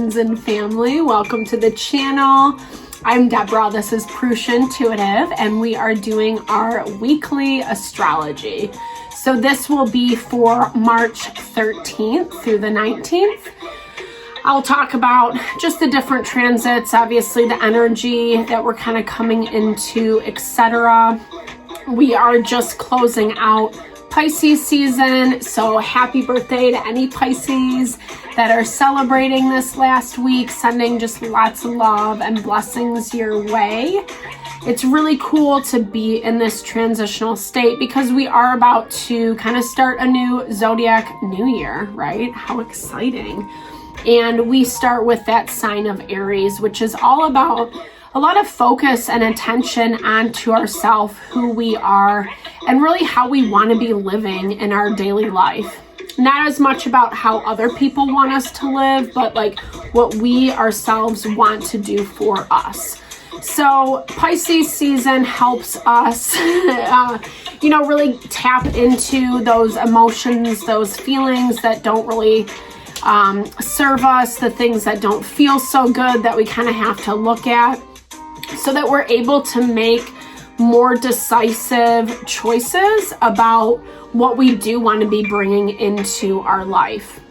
friends and family. Welcome to the channel. I'm Deborah. This is Purusha Intuitive, and we are doing our weekly astrology. So this will be for March 13th through the 19th. I'll talk about just the different transits, obviously the energy that we're kind of coming into, etc. We are just closing out Pisces season, so happy birthday to any Pisces that are celebrating this last week, sending just lots of love and blessings your way. It's really cool to be in this transitional state because we are about to kind of start a new zodiac new year, right? How exciting. And we start with that sign of Aries, which is all about a lot of focus and attention onto ourselves, who we are, and really how we want to be living in our daily life. Not as much about how other people want us to live, but like what we ourselves want to do for us. So Pisces season helps us, really tap into those emotions, those feelings that don't really serve us, the things that don't feel so good that we kind of have to look at, so that we're able to make more decisive choices about what we do want to be bringing into our life.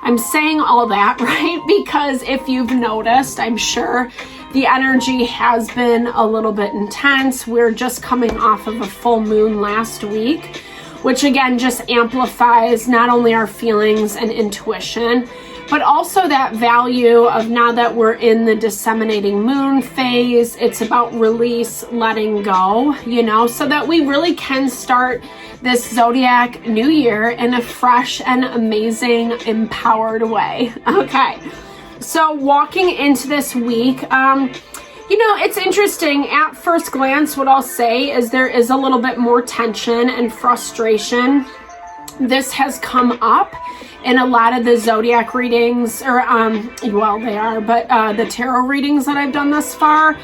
I'm saying all that, right? Because if you've noticed, I'm sure the energy has been a little bit intense. We're just coming off of a full moon last week, which again just amplifies not only our feelings and intuition, but also that value of now that we're in the disseminating moon phase, it's about release, letting go, so that we really can start this zodiac new year in a fresh and amazing, empowered way. Okay, so walking into this week, it's interesting. At first glance, what I'll say is there is a little bit more tension and frustration. This has come up in a lot of the zodiac readings, or the tarot readings that I've done thus far,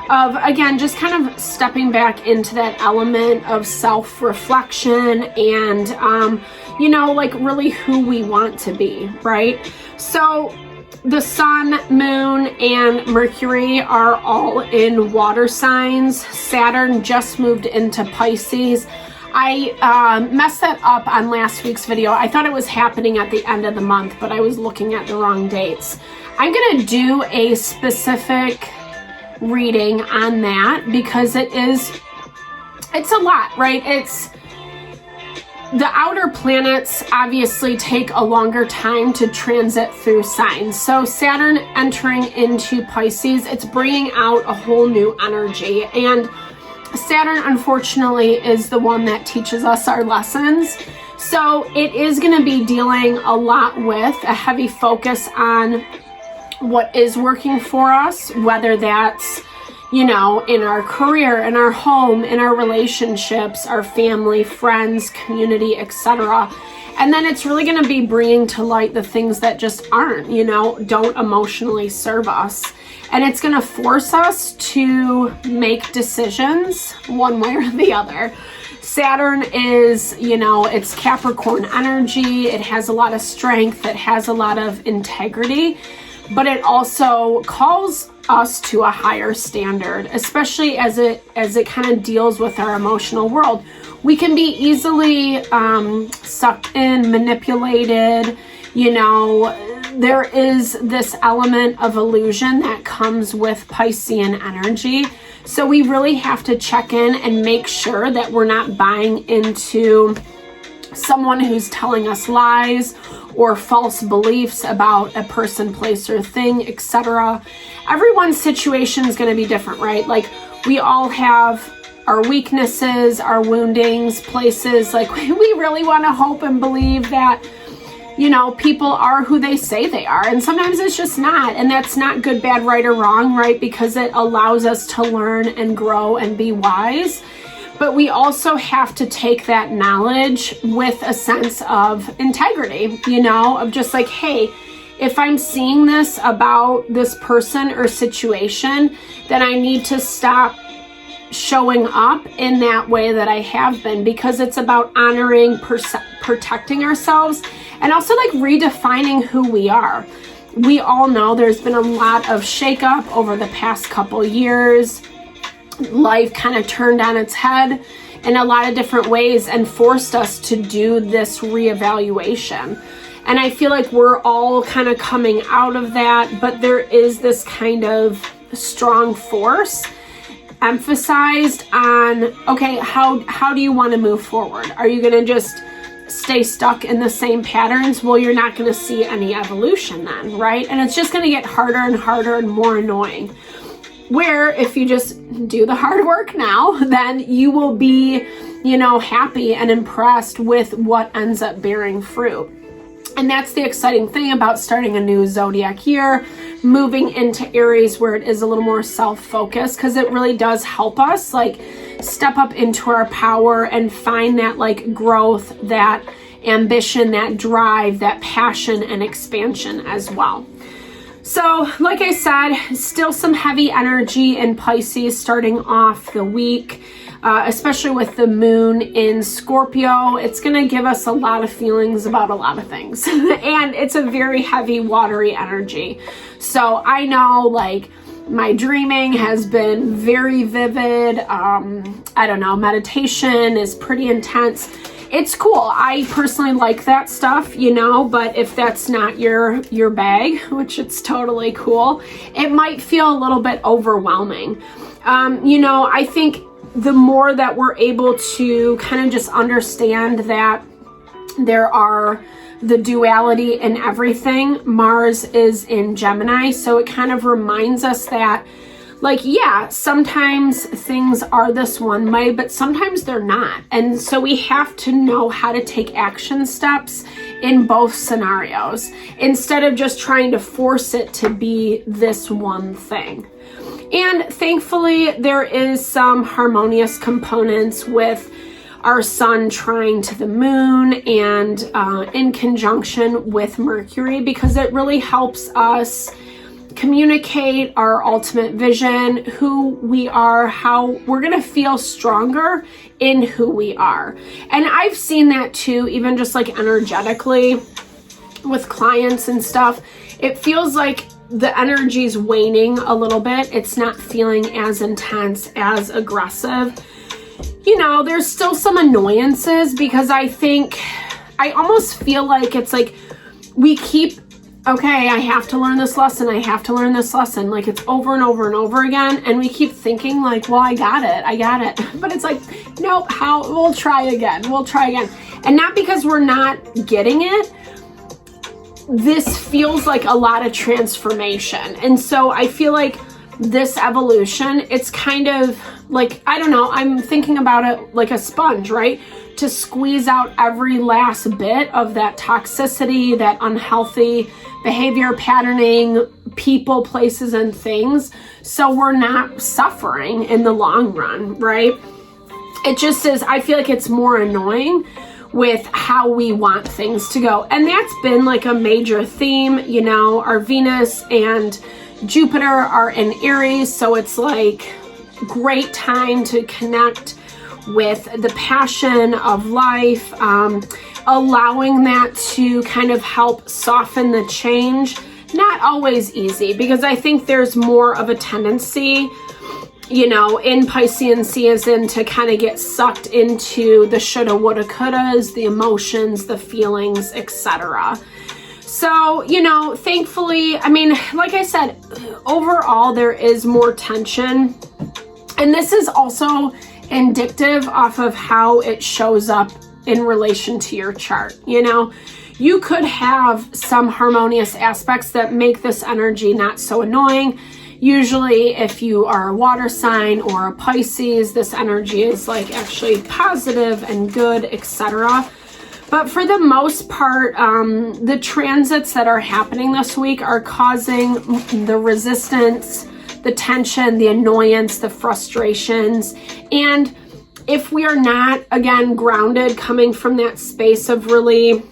of again just kind of stepping back into that element of self-reflection and really who we want to be, right? So the sun, moon, and Mercury are all in water signs. Saturn just moved into Pisces. I messed that up on last week's video. I thought it was happening at the end of the month, but I was looking at the wrong dates. I'm going to do a specific reading on that because it's a lot, right? The outer planets obviously take a longer time to transit through signs. So Saturn entering into Pisces, it's bringing out a whole new energy. And Saturn, unfortunately, is the one that teaches us our lessons. So it is going to be dealing a lot with a heavy focus on what is working for us, whether that's, in our career, in our home, in our relationships, our family, friends, community, etc. And then it's really going to be bringing to light the things that just aren't, don't emotionally serve us. And it's going to force us to make decisions one way or the other. Saturn is, it's Capricorn energy. It has a lot of strength. It has a lot of integrity. But it also calls us to a higher standard, especially as it kind of deals with our emotional world. We can be easily sucked in, manipulated, There is this element of illusion that comes with Piscean energy. So we really have to check in and make sure that we're not buying into someone who's telling us lies or false beliefs about a person, place, or thing, etc. Everyone's situation is going to be different, right? Like we all have our weaknesses, our woundings, places. Like we really want to hope and believe that people are who they say they are. And sometimes it's just not. And that's not good, bad, right, or wrong, right? Because it allows us to learn and grow and be wise. But we also have to take that knowledge with a sense of integrity, of just like, hey, if I'm seeing this about this person or situation, then I need to stop showing up in that way that I have been, because it's about honoring, protecting ourselves, and also like redefining who we are. we all know there's been a lot of shakeup over the past couple years. Life kind of turned on its head in a lot of different ways and forced us to do this reevaluation. And I feel like we're all kind of coming out of that, but there is this kind of strong force emphasized on, okay, how do you want to move forward? Are you going to just stay stuck in the same patterns? Well, you're not going to see any evolution then, right? And it's just going to get harder and harder and more annoying. Where if you just do the hard work now, then you will be, happy and impressed with what ends up bearing fruit. And that's the exciting thing about starting a new zodiac year, moving into Aries where it is a little more self-focused, because it really does help us step up into our power and find that growth, that ambition, that drive, that passion and expansion as well. So like I said, still some heavy energy in Pisces starting off the week, especially with the moon in Scorpio. It's going to give us a lot of feelings about a lot of things. And it's a very heavy, watery energy. So I know my dreaming has been very vivid. Meditation is pretty intense. It's cool. I personally like that stuff, but if that's not your bag, which it's totally cool, it might feel a little bit overwhelming. I think the more that we're able to kind of just understand that there are the duality in everything. Mars is in Gemini, so it kind of reminds us that sometimes things are this one way, but sometimes they're not. And so we have to know how to take action steps in both scenarios instead of just trying to force it to be this one thing. And thankfully, there is some harmonious components with our sun trine to the moon and in conjunction with Mercury, because it really helps us communicate our ultimate vision, who we are, how we're going to feel stronger in who we are. And I've seen that too, even just energetically with clients and stuff. It feels like the energy's waning a little bit. It's not feeling as intense, as aggressive. There's still some annoyances, because I almost feel like it's we keep, okay, I have to learn this lesson. I have to learn this lesson. It's over and over and over again. And we keep thinking well, I got it. But it's nope, we'll try again. And not because we're not getting it. This feels like a lot of transformation. And so I feel like this evolution, it's kind of I'm thinking about it like a sponge, right? To squeeze out every last bit of that toxicity, that unhealthy behavior, patterning, people, places, and things, so we're not suffering in the long run, right? It just is, I feel like it's more annoying with how we want things to go. And that's been a major theme. Our Venus and Jupiter are in Aries, so it's great time to connect with the passion of life, allowing that to kind of help soften the change. Not always easy, because I think there's more of a tendency, in Piscean season to kind of get sucked into the shoulda, woulda, couldas, the emotions, the feelings, etc. So, thankfully, like I said, overall, there is more tension. And this is also indicative off of how it shows up in relation to your chart. You could have some harmonious aspects that make this energy not so annoying. Usually, if you are a water sign or a Pisces, this energy is actually positive and good, etc. But for the most part, the transits that are happening this week are causing the resistance, the tension, the annoyance, the frustrations. And if we are not, again, grounded, coming from that space of really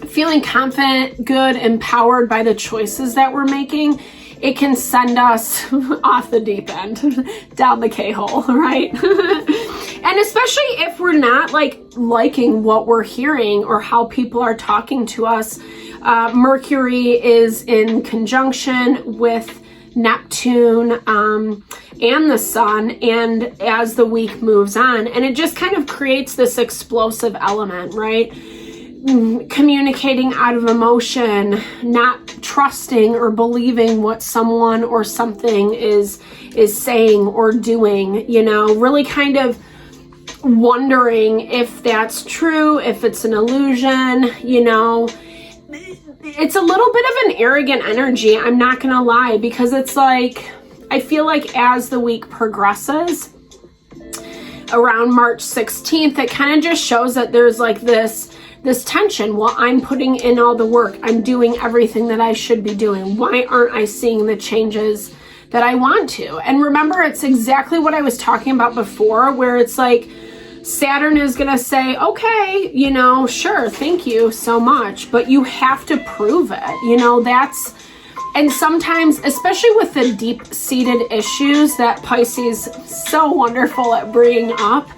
feeling confident, good, empowered by the choices that we're making, it can send us off the deep end, down the K-hole, right? And especially if we're not liking what we're hearing or how people are talking to us Mercury is in conjunction with Neptune and the sun, and as the week moves on, and it just kind of creates this explosive element, right? Communicating out of emotion, not trusting or believing what someone or something is saying or doing, you know, really kind of wondering if that's true, if it's an illusion, you know. It's a little bit of an arrogant energy, I'm not gonna lie, because it's like, I feel like as the week progresses, around March 16th, it kind of just shows that there's like this tension. Well, I'm putting in all the work, I'm doing everything that I should be doing. Why aren't I seeing the changes that I want to? And remember, it's exactly what I was talking about before, where it's like, Saturn is going to say, okay, you know, sure, thank you so much, but you have to prove it. You know, that's, and sometimes, especially with the deep-seated issues that Pisces is so wonderful at bringing up,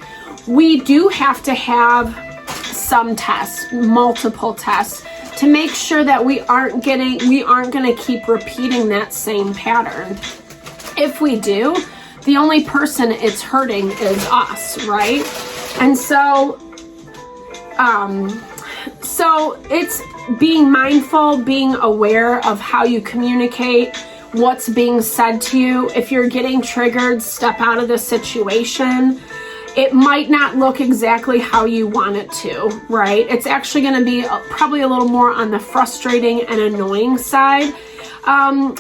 we do have to have some tests, multiple tests, to make sure that we aren't going to keep repeating that same pattern. If we do, the only person it's hurting is us, right? And so it's being mindful, being aware of how you communicate, what's being said to you. If you're getting triggered, step out of the situation. It might not look exactly how you want it to, right? It's actually going to be probably a little more on the frustrating and annoying side.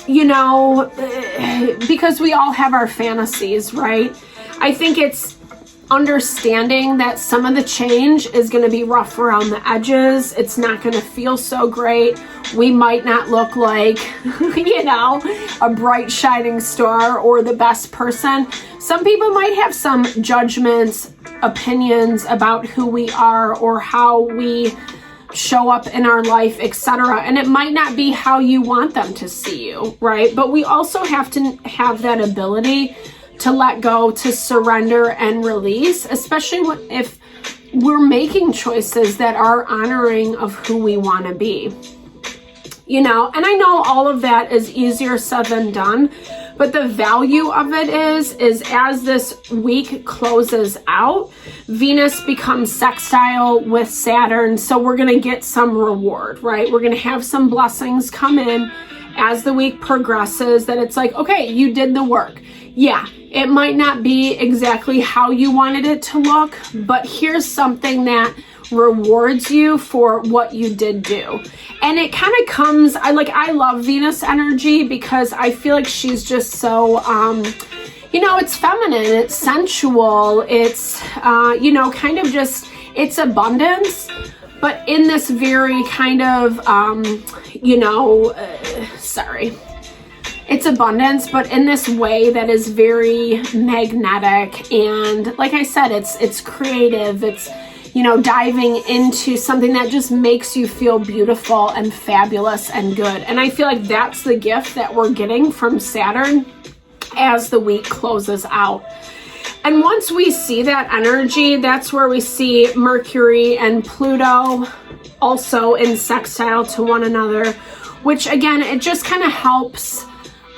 You know, because we all have our fantasies, right? I think it's understanding that some of the change is going to be rough around the edges. It's not going to feel so great. We might not look like, you know, a bright shining star or the best person. Some people might have some judgments, opinions about who we are or how we show up in our life, etc. And it might not be how you want them to see you, right? But we also have to have that ability to let go, to surrender and release, especially if we're making choices that are honoring of who we want to be. You know, and I know all of that is easier said than done, but the value of it is as this week closes out, Venus becomes sextile with Saturn, so we're going to get some reward, right? We're going to have some blessings come in as the week progresses, that it's like, okay, you did the work. Yeah, it might not be exactly how you wanted it to look, but here's something that rewards you for what you did do. And it kind of comes, I love Venus energy because I feel like she's just so, you know, it's feminine, it's sensual, it's, you know, kind of just, it's abundance, but in this very kind of, you know, it's abundance, but in this way that is very magnetic. And like I said, it's creative. It's, you know, diving into something that just makes you feel beautiful and fabulous and good. And I feel like that's the gift that we're getting from Saturn as the week closes out. And once we see that energy, that's where we see Mercury and Pluto also in sextile to one another, which again, it just kind of helps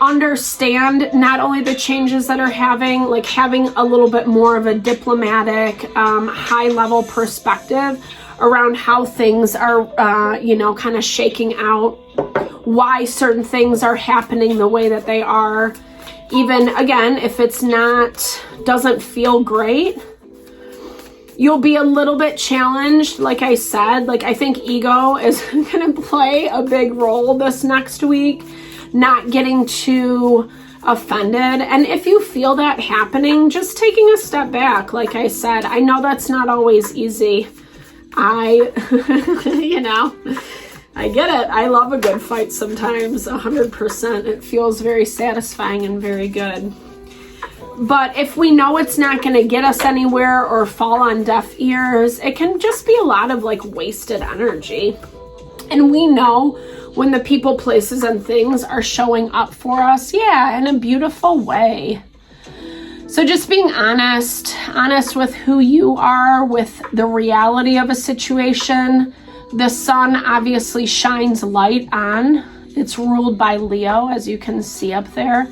understand not only the changes that are having a little bit more of a diplomatic, high level perspective around how things are, you know, kind of shaking out, why certain things are happening the way that they are. Even again, if it's doesn't feel great, you'll be a little bit challenged. Like I said, I think ego is going to play a big role this next week. Not getting too offended. And if you feel that happening, just taking a step back. Like I said, I know that's not always easy. You know, I get it. I love a good fight sometimes, 100%. It feels very satisfying and very good. But if we know it's not going to get us anywhere or fall on deaf ears, it can just be a lot of wasted energy. And we know when the people, places, and things are showing up for us, yeah, in a beautiful way. So just being honest with who you are, with the reality of a situation, The sun obviously shines light on. It's ruled by Leo, as you can see up there.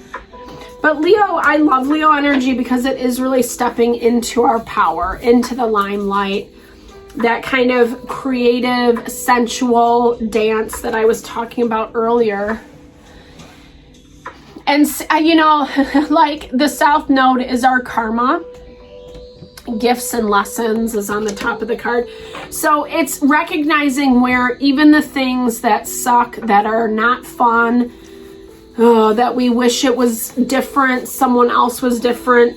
But Leo, I love Leo energy because it is really stepping into our power, into the limelight. That kind of creative, sensual dance that I was talking about earlier. And, you know, like the South Node is our karma. Gifts and lessons is on the top of the card. So it's recognizing where even the things that suck, that are not fun, that we wish it was different, someone else was different,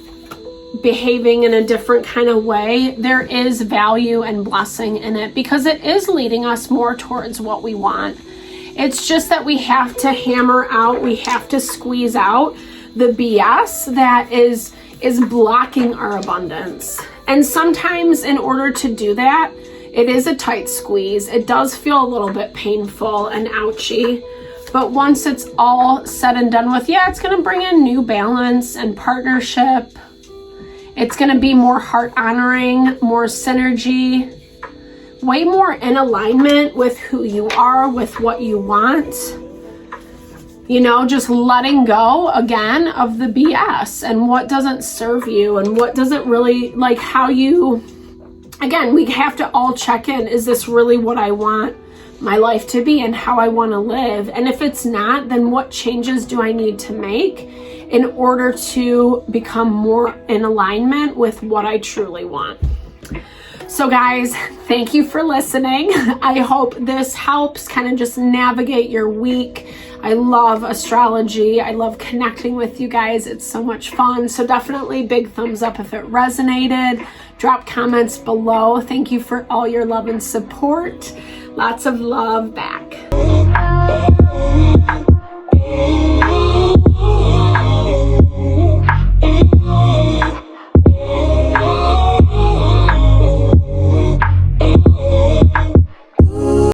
behaving in a different kind of way, there is value and blessing in it because it is leading us more towards what we want. It's just that we have to hammer out, we have to squeeze out the BS that is blocking our abundance. And sometimes in order to do that, it is a tight squeeze. It does feel a little bit painful and ouchy. But once it's all said and done with, yeah, it's going to bring in new balance and partnership. It's going to be more heart honoring, more synergy, way more in alignment with who you are, with what you want. You know, just letting go again of the BS and what doesn't serve you and what doesn't really, like how you, again, we have to all check in. Is this really what I want my life to be and how I want to live? And if it's not, then what changes do I need to make in order to become more in alignment with what I truly want? So guys, thank you for listening. I hope this helps kind of just navigate your week. I love astrology. I love connecting with you guys. It's so much fun. So definitely big thumbs up if it resonated. Drop comments below. Thank you for all your love and support. Lots of love back.